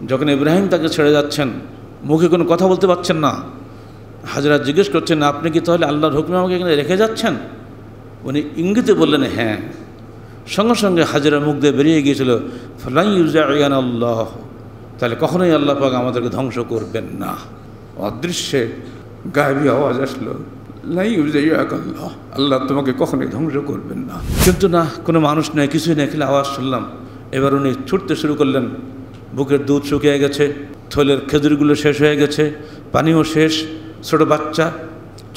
যখন ইব্রাহিম তাকে ছেড়ে যাচ্ছেন, মুখে কোনো কথা বলতে পারছেন না, হাজেরা জিজ্ঞেস করছেন, আপনি কি তাহলে আল্লাহর হুকুমে আমাকে এখানে রেখে যাচ্ছেন? উনি ইঙ্গিতে বললেন হ্যাঁ। সঙ্গে সঙ্গে হাজেরা মুখ দিয়ে বেরিয়ে গিয়েছিল, ফালাই ইউজাইয়ান আল্লাহ, তাহলে কখনোই আল্লাহ পাক আমাদেরকে ধ্বংস করবেন না। অদৃশ্যে গায়েবী আওয়াজ আসলো, লাই ইউজাইয়াক আল্লাহ, আল্লাহ তোমাকে কখনোই ধ্বংস করবেন না। কিন্তু না, কোনো মানুষ নেই, কিছুই নেই, খেলে আওয়াজ শুনলাম। এবার উনি ছুটতে শুরু করলেন। বুকের দুধ শুকিয়ে গেছে, থলের খেজুরগুলো শেষ হয়ে গেছে, পানিও শেষ, ছোটো বাচ্চা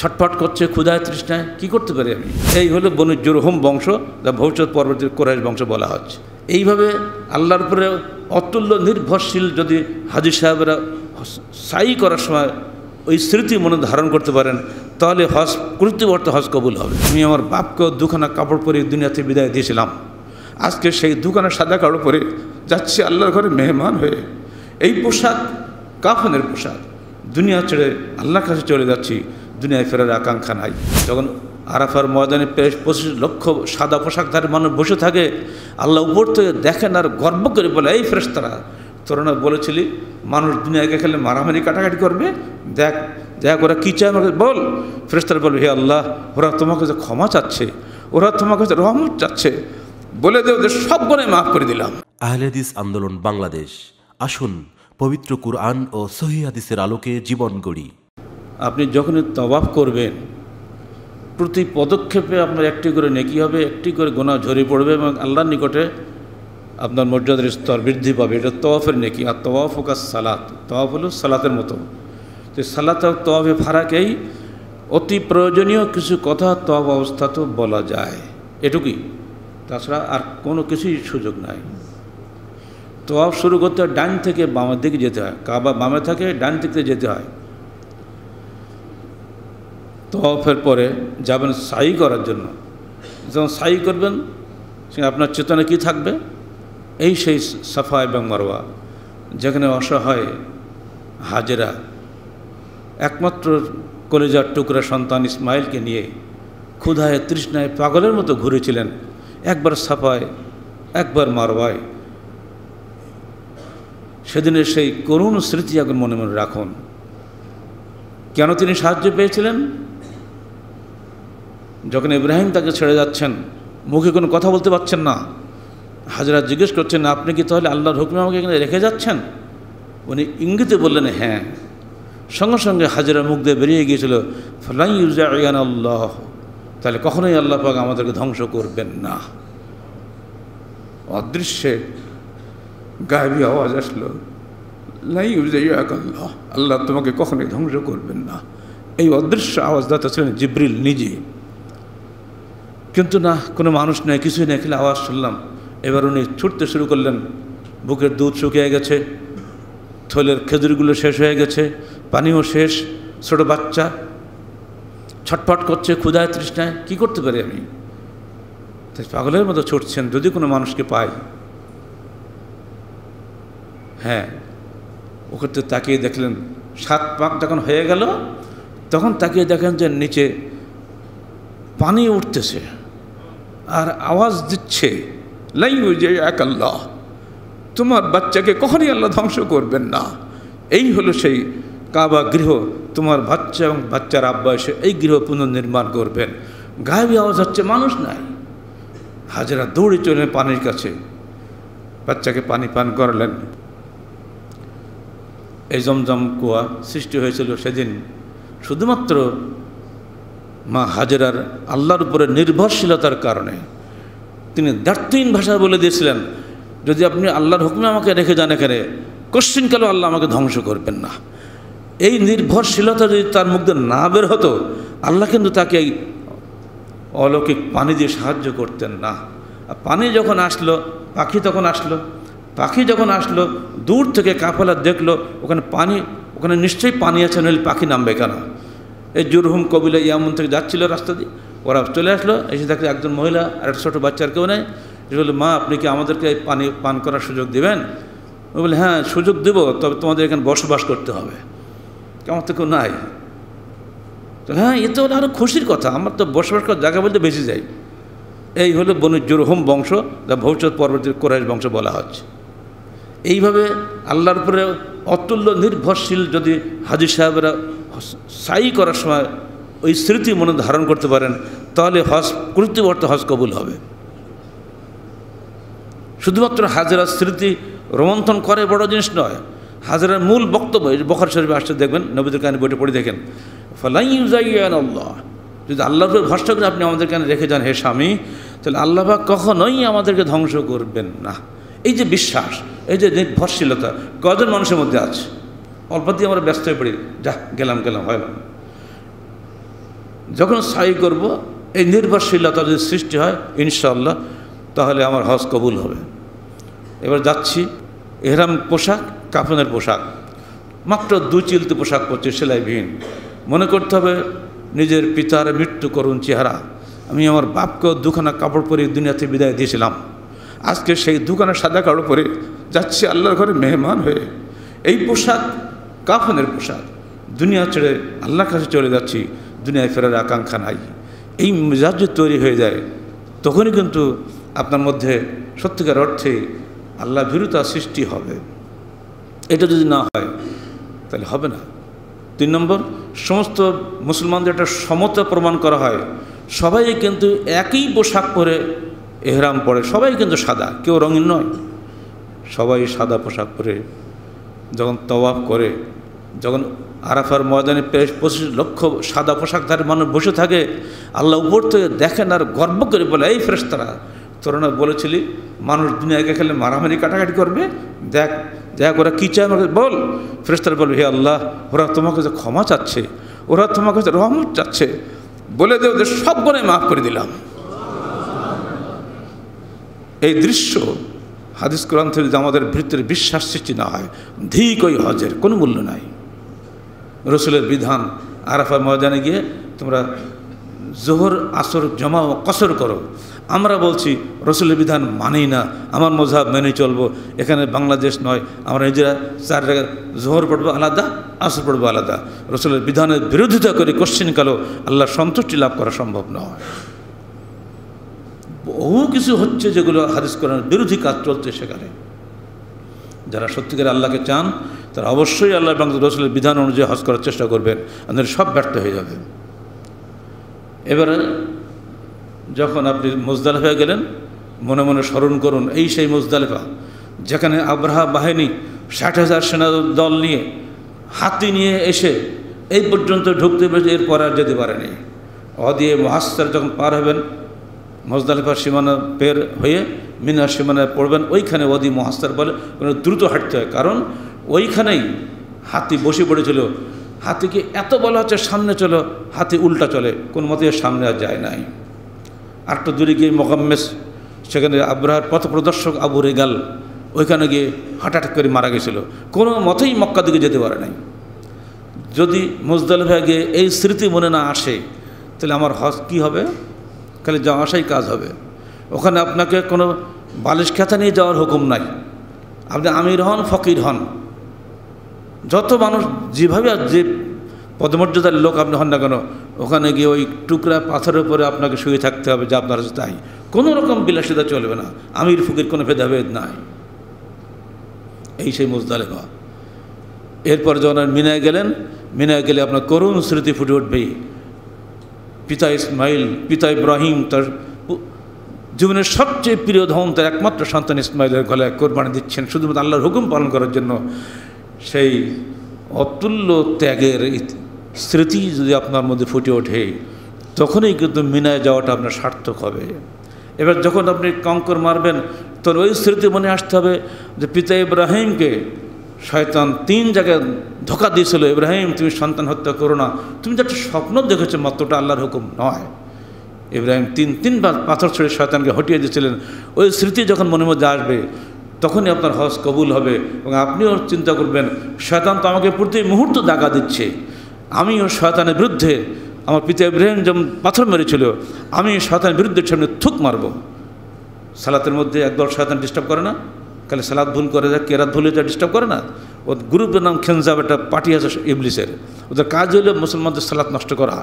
ছটফট করছে ক্ষুধায় তৃষ্ণায়, কী করতে পারি আমি? এই হলো বনু জুরহুম বংশ, যা ভবিষ্যৎ পরবর্তী কুরাইশ বংশ বলা হচ্ছে। এইভাবে আল্লাহর উপরে অতুল্য নির্ভরশীল যদি হাজী সাহেবরা সাই করার সময় ওই স্মৃতি মনে ধারণ করতে পারেন, তাহলে হজ কর্তৃবর্ত হজ কবুল হবে। আমি আমার বাপকেও দুখানা কাপড় পরে দুনিয়াতে বিদায় দিয়েছিলাম, আজকে সেই দুখানা সাদা কাপড় পরে যাচ্ছি আল্লাহর ঘরে মেহমান হয়ে। এই পোশাক কাফনের পোশাক, দুনিয়া ছেড়ে আল্লাহর কাছে চলে যাচ্ছি, দুনিয়ায় ফেরার আকাঙ্ক্ষা নাই। যখন আরাফার ময়দানে 25 লক্ষ সাদা পোশাকধারী মানুষ বসে থাকে, আল্লাহ উপর থেকে দেখেন আর গর্ব করে বলে, এই ফেরেশতারা, তোরা না বলেছিলি মানুষ দুনিয়াকে খেলে মারামারি কাটাকাটি করবে, দেখ দেখ ওরা কী চায় আমাকে বল। ফেরেশতারা বলবে, হে আল্লাহ, ওরা তোমার কাছে ক্ষমা চাচ্ছে, ওরা তোমার কাছে রহমত চাচ্ছে, বলে দে ওদের সব গুনাহ মাফ করে দিলাম। আহলে হাদিস আন্দোলন বাংলাদেশ, আসুন পবিত্র কুরআন ও সহিহ হাদিসের আলোকে জীবন গড়ি। আপনি যখনই তওয়াফ করবেন, প্রতি পদক্ষেপে আপনার একটি করে নেকি হবে, একটি করে গুনাহ ঝরে পড়বে এবং আল্লাহর নিকটে আপনার মর্যাদার স্তর বৃদ্ধি পাবে। এটা তওয়াফের নেকি। আর তওয়াফ কাজ সালাত, তওয়াফ হলো সালাতের মতো। তো সালাত আর তওয়াফে ফারাকেই অতি প্রয়োজনীয় কিছু কথা তওয়াফ অবস্থাতেও বলা যায়, এটুকুই, তাছাড়া আর কোনো কিছুই সুযোগ নাই। তওয়াফ শুরু করতে হয় ডান থেকে বামের দিকে যেতে হয়, কাবা বামে থাকে, ডান দিকে যেতে হয়। তওয়াফের পরে যাবেন সাই করার জন্য। যখন সাই করবেন, সে আপনার চেতনা কী থাকবে? এই সেই সাফা এবং মারওয়া, যেখানে অসহায় হাজেরা একমাত্র কলেজার টুকরা সন্তান ইসমাইলকে নিয়ে ক্ষুধায় তৃষ্ণায় পাগলের মতো ঘুরেছিলেন, একবার সাফায় একবার মারওয়ায়। সেদিনের সেই করুণ স্মৃতি এখন মনে মনে রাখুন। কেন তিনি সাহায্য পেয়েছিলেন? যখন ইব্রাহিম তাকে ছেড়ে যাচ্ছেন, মুখে কোনো কথা বলতে পারছেন না, হাজেরা জিজ্ঞেস করছেন, আপনি কি তাহলে আল্লাহর হুকুমে আমাকে এখানে রেখে যাচ্ছেন? উনি ইঙ্গিতে বললেন হ্যাঁ। সঙ্গে সঙ্গে হাজেরা মুখ দিয়ে বেরিয়ে গিয়েছিল, ফালাই ইউজাইয়ান আল্লাহ, তাহলে কখনোই আল্লাহ পাক আমাদেরকে ধ্বংস করবেন না। অদৃশ্যে গায়েবী আওয়াজ আসলো, লাই ইউজাইয়াক আল্লাহ, আল্লাহ তোমাকে কখনোই ধ্বংস করবেন না। এই অদৃশ্য আওয়াজদাতা ছিলেন জিবরিল নিজে। কিন্তু না, কোনো মানুষ নেই, কিছুই নেই, খেলে আওয়াজ শুনলাম। এবার উনি ছুটতে শুরু করলেন। বুকের দুধ শুকিয়ে গেছে, থলের খেজুরগুলো শেষ হয়ে গেছে, পানিও শেষ, ছোটো বাচ্চা ছটফট করছে ক্ষুধায় তৃষ্ণায়, কী করতে পারি আমি? তাই পাগলের মতো ছুটছেন, যদি কোনো মানুষকে পাই। হ্যাঁ, ওখানে তাকিয়ে দেখলেন 7 পাক যখন হয়ে গেল, তখন তাকিয়ে দেখেন যে নিচে পানি উঠতেছে আর আওয়াজ দিচ্ছে, লাই ইউজাইয়াক আল্লাহ, তোমার বাচ্চাকে কখনই আল্লাহ ধ্বংস করবেন না। এই হলো সেই কাবা গৃহ, তোমার বাচ্চা এবং বাচ্চার আব্বা এসে এই গৃহ পুনর্নির্মাণ করবেন। গায়েবী আওয়াজ হচ্ছে, মানুষ নাই। হাজেরা দৌড়ে চলেন পানির কাছে, বাচ্চাকে পানি পান করালেন। এই জমজম কুয়া সৃষ্টি হয়েছিল সেদিন শুধুমাত্র মা হাজেরার আল্লাহর উপরে নির্ভরশীলতার কারণে। তিনি দ্ব্যর্থহীন ভাষায় বলে দিয়েছিলেন, যদি আপনি আল্লাহর হুকুমে আমাকে রেখে যান এখানে, কোশ্চিনকালেও আল্লাহ আমাকে ধ্বংস করবেন না। এই নির্ভরশীলতা যদি তার মুখ দিয়ে না বের হতো, আল্লাহ কিন্তু তাকে এই অলৌকিক পানি দিয়ে সাহায্য করতেন না। আর পানি যখন আসলো, পাখি তখন আসলো। পাখি যখন আসলো, দূর থেকে কাফেলা দেখলো ওখানে পানি, ওখানে নিশ্চয়ই পানি আছে, নইলে পাখি নামবে কেন? এই জুরহুম কবিলা ইয়ামন থেকে যাচ্ছিল রাস্তা দিয়ে, ওরা চলে আসলো। এসে দেখলে একজন মহিলা আর একটা ছোটো বাচ্চার কেউ নেই। সে বললো, মা আপনি কি আমাদেরকে এই পানি পান করার সুযোগ দেবেন? ও বলে, হ্যাঁ সুযোগ দেব, তবে তোমাদের এখানে বসবাস করতে হবে, আমার তো কেউ নাই। তো হ্যাঁ, এ তো আরও খুশির কথা, আমার তো বসবাস করার জায়গা বলতে বেশি যাই। এই হলো বনু জুরহুম বংশ, যা ভবিষ্যৎ পরবর্তী কুরাইশ বংশ বলা হচ্ছে। এইভাবে আল্লাহর উপরে অতুল্য নির্ভরশীল যদি হাজী সাহেবরা সাই করার সময় ওই স্মৃতি মনে ধারণ করতে পারেন, তাহলে হজ কর্তৃপক্ষ হজ কবুল হবে। শুধুমাত্র হাজেরার স্মৃতি রোমন্থন করে বড় জিনিস নয়, হাজেরার মূল বক্তব্য বুখারী শরীফে আসতে দেখবেন, নবীদের কাহিনী বইটা পড়ে দেখেন, ফালাইয়ুযায়্যান আল্লাহ, যদি আল্লাহর উপর ভরসা করে আপনি আমাদের কানে রেখে যান হে স্বামী, তাহলে আল্লাহ পাক কখনোই আমাদেরকে ধ্বংস করবেন না। এই যে বিশ্বাস, এই যে নির্ভরশীলতা কজন মানুষের মধ্যে আছে? অল্প দিয়ে আমরা ব্যস্ত হয়ে পড়ি, যা গেলাম হয় না। যখন সাই করব এই নির্ভরশীলতা যদি সৃষ্টি হয় ইনশাআল্লাহ, তাহলে আমার হজ কবুল হবে। এবার যাচ্ছি, এহরাম পোশাক, কাফনের পোশাক, মাত্র 2 চিলতে পোশাক পরছে, সেলাইবিহীন। মনে করতে হবে নিজের পিতার মৃত্যু করুণ চেহারা, আমি আমার বাপকেও 2খানা কাপড় পরে দুনিয়াতে বিদায় দিয়েছিলাম, আজকে সেই 2খানা সাদা কাপড় পরে যাচ্ছি আল্লাহর ঘরে মেহমান হয়ে। এই পোশাক কাফনের পোশাক, দুনিয়া ছেড়ে আল্লাহর কাছে চলে যাচ্ছি, দুনিয়ায় ফেরার আকাঙ্ক্ষা নাই। এই মেজাজ যদি তৈরি হয়ে যায়, তখনই কিন্তু আপনার মধ্যে সত্যিকার অর্থে আল্লাহ ভীরুতা সৃষ্টি হবে। এটা যদি না হয় তাহলে হবে না। 3 নম্বর, সমস্ত মুসলমানদের একটা সমতা প্রমাণ করা হয়, সবাই কিন্তু একই পোশাক পরে এহরাম পরে, সবাই কিন্তু সাদা, কেউ রঙিন নয়, সবাই সাদা পোশাক পরে যখন তওয়াফ করে, যখন আরাফার ময়দানে 25 লক্ষ সাদা পোশাকধারী মানুষ বসে থাকে, আল্লাহ উপর থেকে দেখেন আর গর্ব করে বলে, এই ফেরেশতারা, তোরা না বলেছিলি মানুষ দুনিয়াকে খেলে মারামারি কাটাকাটি করবে, দেখ দেখ ওরা কী চায় আমাকে বল। ফেরেশতারা বলবে, হে আল্লাহ, ওরা তোমাকে যে ক্ষমা চাচ্ছে, ওরা তোমাকে যে রহমত চাচ্ছে, বলে দে ওদের সব গুনাহ মাফ করে দিলাম। এই দৃশ্য হাদিস কোরআন থেকে যদি আমাদের ভিতরে বিশ্বাস সৃষ্টি না হয়, ধিক ওই হজের কোনো মূল্য নাই। রসুলের বিধান, আরাফা ময়দানে গিয়ে তোমরা জোহর আসর জমা ও কসর করো। আমরা বলছি রসুলের বিধান মানেই না, আমার মযহাব মেনে চলবো। এখানে বাংলাদেশ নয়, আমরা নিজেরা 4 জায়গায় জোহর পড়বো আলাদা, আসর পড়বো আলাদা। রসুলের বিধানের বিরোধিতা করে কোশ্চিনকালেও আল্লাহর সন্তুষ্টি লাভ করা সম্ভব নয়। বহু কিছু হচ্ছে যেগুলো হাদিস কোরআনের বিরোধী কাজ চলছে সেখানে। যারা সত্যিকারে আল্লাহকে চান তারা অবশ্যই আল্লাহ এবং রসুলের বিধান অনুযায়ী হজ করার চেষ্টা করবেন, আমাদের সব ব্যর্থ হয়ে যাবে। এবারে যখন আপনি মুজদালিফায় গেলেন, মনে মনে স্মরণ করুন, এই সেই মুজদালিফা যেখানে আবরাহা বাহিনী 60,000 সেনা দল নিয়ে হাতি নিয়ে এসে এই পর্যন্ত ঢুকতে পেরেছে, এরপর আর যেতে পারেনি। অদিয়ে মুহাসসার যখন পার হবেন, মুজদালিফার সীমানা পের হয়ে মিনার সীমানায় পড়বেন, ওইখানে ওয়াদি মুহাসসার বলে, দ্রুত হাঁটতে হয়, কারণ ওইখানেই হাতি বসে পড়েছিল। হাতিকে এত বলা হচ্ছে সামনে চলো, হাতি উল্টা চলে, কোনো মতে সামনে আর যায় নাই। আরেকটু দূরে গিয়ে মোকাম্মেস, সেখানে আবরাহার পথ প্রদর্শক আবু রেগাল ওইখানে গিয়ে হঠাৎ করে মারা গেছিল, কোনো মতেই মক্কা দিকে যেতে পারে নাই। যদি মুজদালিফায় গিয়ে এই স্মৃতি মনে না আসে, তাহলে আমার হজ কী হবে? খালি যাওয়া আসাই কাজ হবে। ওখানে আপনাকে কোনো বালিশ খেতা নিয়ে যাওয়ার হুকুম নাই, আপনি আমির হন ফকির হন, যত মানুষ যেভাবে যে পদমর্যাদার লোক আপনি হন না কেন, ওখানে গিয়ে ওই টুকরা পাথরের উপরে আপনাকে শুয়ে থাকতে হবে, যা আপনার তাই, কোনো রকম বিলাসিতা চলবে না, আমির ফকির কোনো ভেদাভেদ নাই। এই সেই মুজদালিফা। এরপর যখন মিনায় গেলেন, মিনায় গেলে আপনার করুণ স্মৃতি ফুটে উঠবেই। পিতা ইসমাইল, পিতা ইব্রাহিম তার জীবনের সবচেয়ে প্রিয় ধন, তার একমাত্র সন্তান ইসমাইলের গলায় কোরবানি দিচ্ছেন শুধুমাত্র আল্লাহর হুকুম পালন করার জন্য। সেই অতুল্য ত্যাগের স্মৃতি যদি আপনার মধ্যে ফুটে ওঠে, তখনই কিন্তু মিনায় যাওয়াটা আপনার সার্থক হবে। এবার যখন আপনি কঙ্কর মারবেন, তখন ওই স্মৃতি মনে আসতে হবে যে পিতা ইব্রাহিমকে শয়তান 3 জায়গায় ধোঁকা দিয়েছিল, ইব্রাহিম তুমি সন্তান হত্যা করো না, তুমি তো একটা স্বপ্ন দেখেছো মাত্রটা, আল্লাহর হুকুম নয়। ইব্রাহিম 3বার পাথর ছড়ে শয়তানকে হটিয়ে দিয়েছিলেন। ওই স্মৃতি যখন মনের মধ্যে আসবে, তখনই আপনার হজ কবুল হবে। এবং আপনিও চিন্তা করবেন, শয়তান তো আমাকে প্রতি মুহূর্ত দাগা দিচ্ছে, আমিও শয়তানের বিরুদ্ধে, আমার পিতা ইব্রাহিম যেমন পাথর মেরেছিল, আমি শয়তানের বিরুদ্ধে সামনে থুক মারব। সালাতের মধ্যে একদল শয়তান ডিস্টার্ব করে না, খালি সালাদ ভুল করে যায়, কেরাত ভুলে যায়, ডিস্টার্ব করে না। ওর গ্রুপের নাম খেনজাব, একটা পার্টি আছে ইবলিসের, ওদের কাজ হলো মুসলমানদের সালাত নষ্ট করা।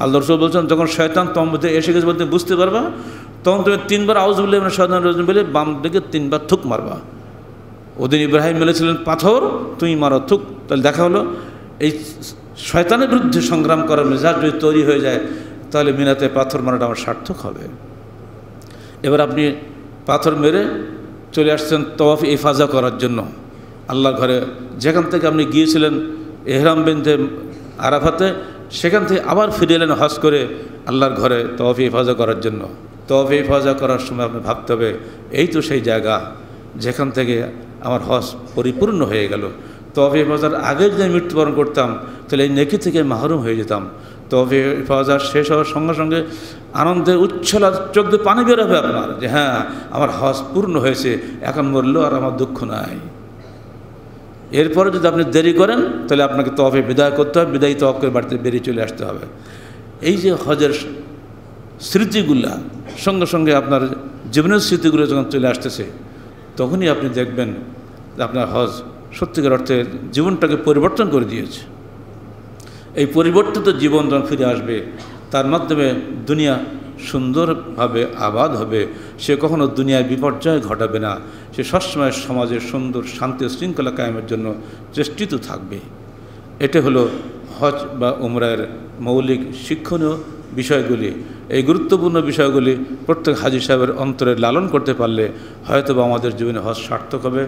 আল্লাহ রাসূল বলছেন, যখন শয়তান তোমার মধ্যে এসে গেছে বলতে বুঝতে পারবা, তখন তুমি 3বার আউযু বিল্লাহি মিনাশ শাইতানির রাজিম বলে বাম দিকে 3বার থুক মারবা। ওদিন ইব্রাহিম বলেছিলেন পাথর তুমি মারো থুক। তাহলে দেখা হলো এই শয়তানের বিরুদ্ধে সংগ্রাম করার মেজাজ যদি তৈরি হয়ে যায় তাহলে মিনাতে পাথর মারাটা আমার সার্থক হবে। এবার আপনি পাথর মেরে চলে আসছেন তওয়াফ ইফাজা করার জন্য আল্লাহর ঘরে, যেখান থেকে আপনি গিয়েছিলেন এহরাম বেঁধে আরাফাতে, সেখান থেকে আবার ফিরে এলেন হজ করে আল্লাহর ঘরে তওয়াফ ইফাজা করার জন্য। তওয়াফ ইফাজা করার সময় আপনি ভাবতে হবে এই তো সেই জায়গা যেখান থেকে আমার হজ পরিপূর্ণ হয়ে গেল। তওয়াফ ইফাজার আগে যদি মৃত্যুবরণ করতাম তাহলে এই নেকি থেকে মাহরুম হয়ে যেতাম। তওয়াফ ইফাজা শেষ হওয়ার সঙ্গে সঙ্গে আনন্দে উচ্ছ্বাস, চোখ দিয়ে পানি বের হবে আপনার যে হ্যাঁ আমার হজ পূর্ণ হয়েছে, এখন মরলেও আর আমার দুঃখ নাই। এরপরে যদি আপনি দেরি করেন তাহলে আপনাকে তওয়াফে বিদায় করতে হবে, বিদায়ী তওয়াফ করে বাড়িতে বেরিয়ে চলে আসতে হবে। এই যে হজের স্মৃতিগুলা সঙ্গে সঙ্গে আপনার জীবনের স্মৃতিগুলো যখন চলে আসতেছে তখনই আপনি দেখবেন যে আপনার হজ সত্যিকার অর্থে জীবনটাকে পরিবর্তন করে দিয়েছে। এই পরিবর্তিত জীবন যখন ফিরে আসবে তার মাধ্যমে দুনিয়া সুন্দরভাবে আবাদ হবে, সে কখনো দুনিয়ায় বিপর্যয় ঘটাবে না, সে সবসময় সমাজের সুন্দর শান্তি ও শৃঙ্খলা কায়েমের জন্য চেষ্টিত থাকবে। এটা হলো হজ বা উমরার মৌলিক শিক্ষণীয় বিষয়গুলি। এই গুরুত্বপূর্ণ বিষয়গুলি প্রত্যেক হাজী সাহেবের অন্তরে লালন করতে পারলে হয়তো বা আমাদের জীবনে হজ সার্থক হবে।